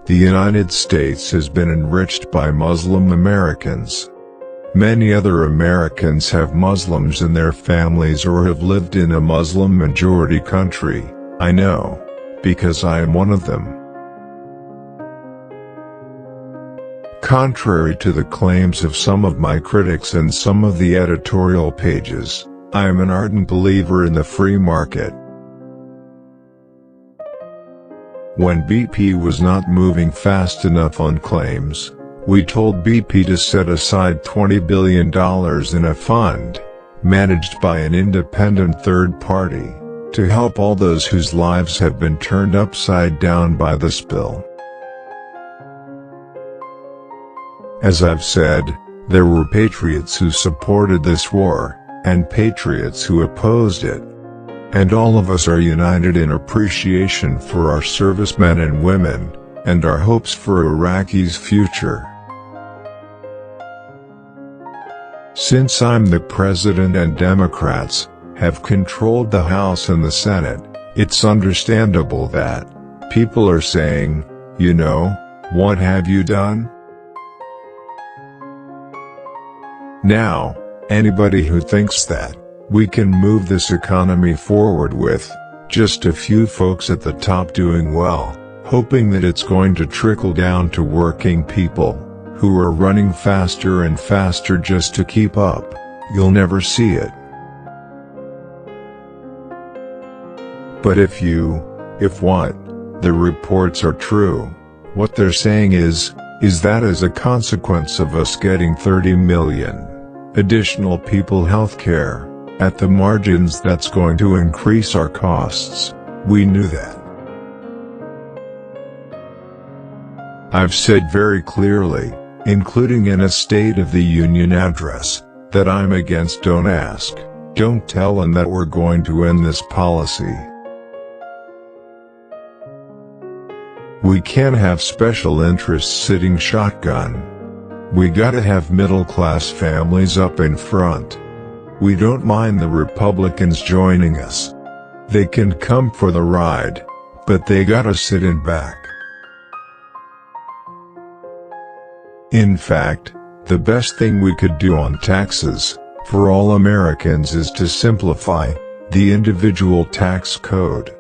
The United States has been enriched by Muslim Americans. Many other Americans have Muslims in their families or have lived in a Muslim-majority country. I know, because I am one of them. Contrary to the claims of some of my critics and some of the editorial pages, I am an ardent believer in the free market. When BP was not moving fast enough on claims, we told BP to set aside $20 billion in a fund, managed by an independent third party, to help all those whose lives have been turned upside down by the spill. As I've said, there were patriots who supported this war, and patriots who opposed it. And all of us are united in appreciation for our servicemen and women, and our hopes for Iraqi's future. Since I'm the president and Democrats have controlled the House and the Senate, it's understandable that people are saying, you know, what have you done? Now, anybody who thinks that we can move this economy forward with just a few folks at the top doing well, hoping that it's going to trickle down to working people who are running faster and faster just to keep up, you'll never see it. But if what the reports are true, what they're saying is that as a consequence of us getting 30 million additional people healthcare, at the margins that's going to increase our costs. We knew that. I've said very clearly, including in a State of the Union address, that I'm against don't ask, don't tell and that we're going to end this policy. We can't have special interests sitting shotgun. We gotta have middle-class families up in front. We don't mind the Republicans joining us. They can come for the ride, but they gotta sit in back. In fact, the best thing we could do on taxes, for all Americans, is to simplify the individual tax code.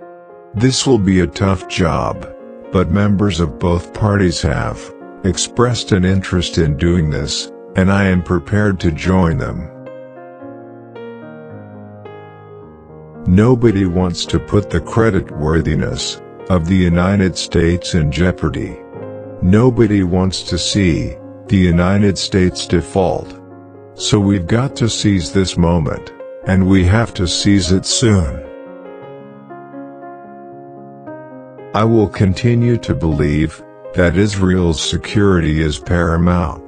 This will be a tough job, but members of both parties have expressed an interest in doing this, and I am prepared to join them. Nobody wants to put the creditworthiness of the United States in jeopardy. Nobody wants to see the United States default. So we've got to seize this moment, and we have to seize it soon. I will continue to believe that Israel's security is paramount.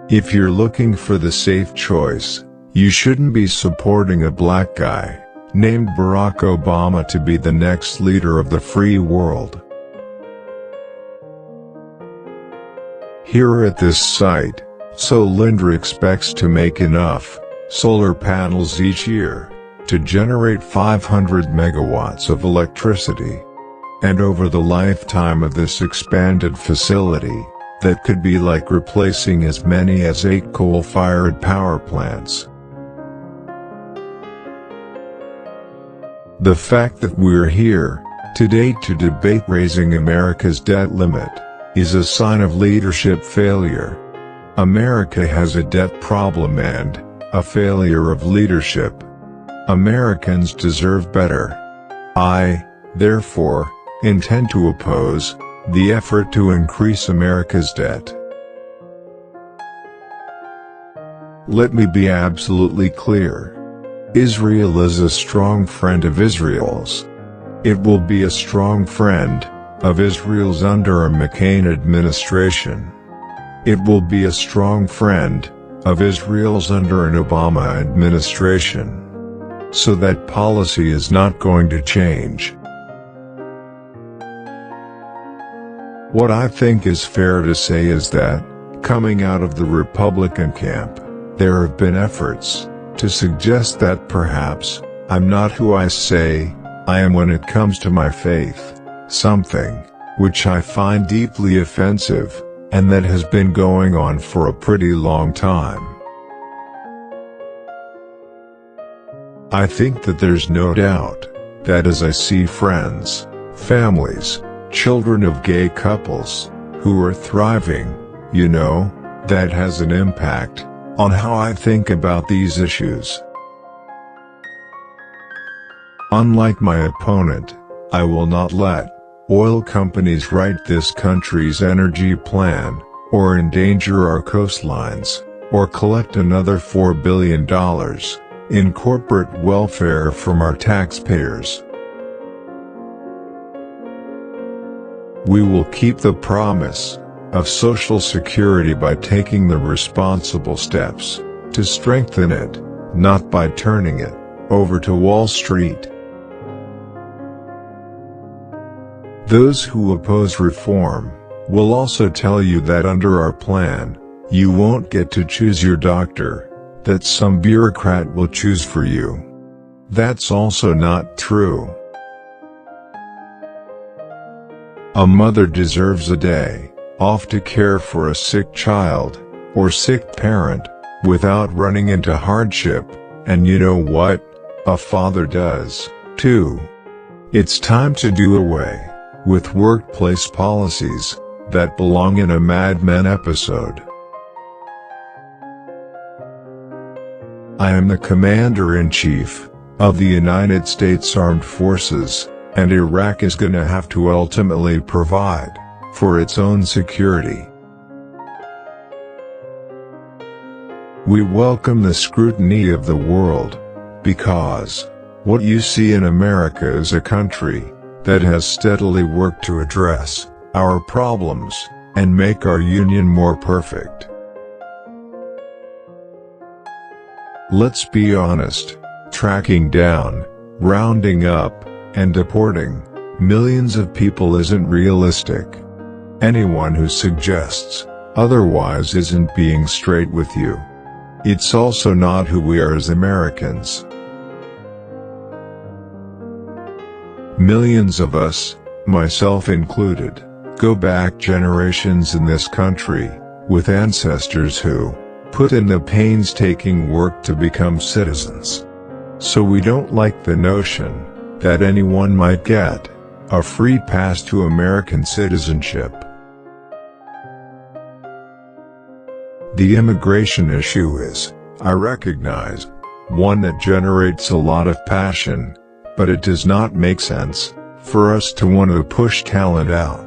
If you're looking for the safe choice, you shouldn't be supporting a black guy named Barack Obama to be the next leader of the free world. Here at this site, Solyndra expects to make enough solar panels each year to generate 500 megawatts of electricity. And over the lifetime of this expanded facility, that could be like replacing as many as 8 coal-fired power plants. The fact that we're here today to debate raising America's debt limit is a sign of leadership failure. America has a debt problem and a failure of leadership. Americans deserve better. I, therefore, intend to oppose the effort to increase America's debt. Let me be absolutely clear. Israel is a strong friend of Israel's. It will be a strong friend of Israel's under a McCain administration. It will be a strong friend of Israel's under an Obama administration. So that policy is not going to change. What I think is fair to say is that, coming out of the Republican camp, there have been efforts to suggest that perhaps I'm not who I say I am when it comes to my faith, something which I find deeply offensive, and that has been going on for a pretty long time. I think that there's no doubt that as I see friends, families, children of gay couples, who are thriving, that has an impact on how I think about these issues. Unlike my opponent, I will not let oil companies write this country's energy plan, or endanger our coastlines, or collect another $4 billion in corporate welfare from our taxpayers. We will keep the promise of Social Security by taking the responsible steps to strengthen it, not by turning it over to Wall Street. Those who oppose reform will also tell you that under our plan, you won't get to choose your doctor, that some bureaucrat will choose for you. That's also not true. A mother deserves a day off to care for a sick child, or sick parent, without running into hardship, and you know what? A father does, too. It's time to do away with workplace policies that belong in a Mad Men episode. I am the Commander-in-Chief of the United States Armed Forces, and Iraq is gonna have to ultimately provide for its own security. We welcome the scrutiny of the world, because what you see in America is a country that has steadily worked to address our problems and make our union more perfect. Let's be honest, tracking down, rounding up, and deporting millions of people isn't realistic. Anyone who suggests otherwise isn't being straight with you. It's also not who we are as Americans. Millions of us, myself included, go back generations in this country, with ancestors who put in the painstaking work to become citizens. So we don't like the notion that anyone might get a free pass to American citizenship. The immigration issue is, I recognize, one that generates a lot of passion, but it does not make sense for us to want to push talent out.